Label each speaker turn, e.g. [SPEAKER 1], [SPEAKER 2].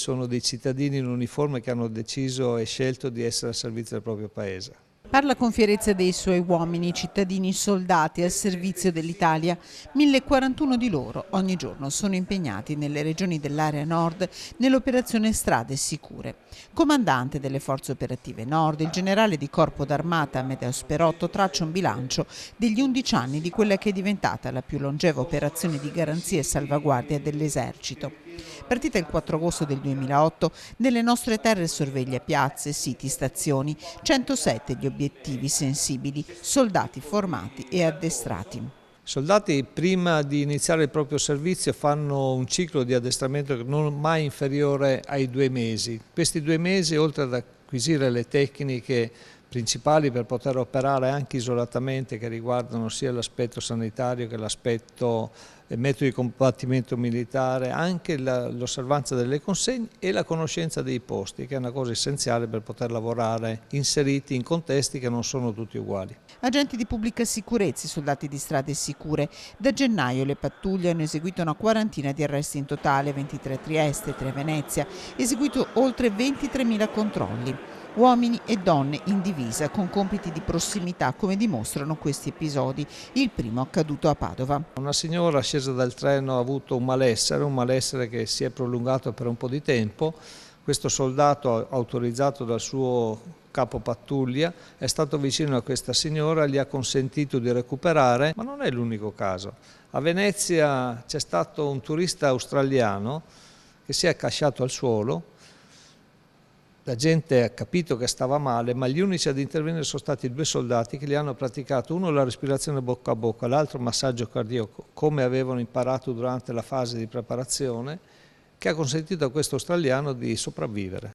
[SPEAKER 1] sono dei cittadini in uniforme che hanno deciso e scelto di essere al servizio del proprio paese.
[SPEAKER 2] Parla con fierezza dei suoi uomini, cittadini soldati al servizio dell'Italia. 1041 di loro ogni giorno sono impegnati nelle regioni dell'area nord nell'operazione Strade Sicure. Comandante delle forze operative nord, il generale di corpo d'armata Amedeo Sperotto traccia un bilancio degli 11 anni di quella che è diventata la più longeva operazione di garanzia e salvaguardia dell'esercito. Partita il 4 agosto del 2008, nelle nostre terre sorveglia piazze, siti, stazioni, 107 gli obiettivi sensibili, soldati formati e addestrati.
[SPEAKER 1] I soldati prima di iniziare il proprio servizio fanno un ciclo di addestramento non mai inferiore ai 2 mesi. Questi 2 mesi, oltre ad acquisire le tecniche principali per poter operare anche isolatamente, che riguardano sia l'aspetto sanitario che l'aspetto metodi di combattimento militare, anche l'osservanza delle consegne e la conoscenza dei posti, che è una cosa essenziale per poter lavorare inseriti in contesti che non sono tutti uguali.
[SPEAKER 2] Agenti di pubblica sicurezza, i soldati di Strade Sicure. Da gennaio le pattuglie hanno eseguito una quarantina di arresti in totale, 23 a Trieste, 3 a Venezia, eseguito oltre 23.000 controlli. Uomini e donne in divisa con compiti di prossimità, come dimostrano questi episodi. Il primo accaduto a Padova.
[SPEAKER 1] Una signora scesa dal treno ha avuto un malessere che si è prolungato per un po' di tempo. Questo soldato, autorizzato dal suo capo pattuglia, è stato vicino a questa signora, gli ha consentito di recuperare, ma non è l'unico caso. A Venezia c'è stato un turista australiano che si è accasciato al suolo. La gente ha capito che stava male, ma gli unici ad intervenire sono stati 2 soldati che gli hanno praticato, uno la respirazione bocca a bocca, l'altro massaggio cardiaco, come avevano imparato durante la fase di preparazione, che ha consentito a questo australiano di sopravvivere.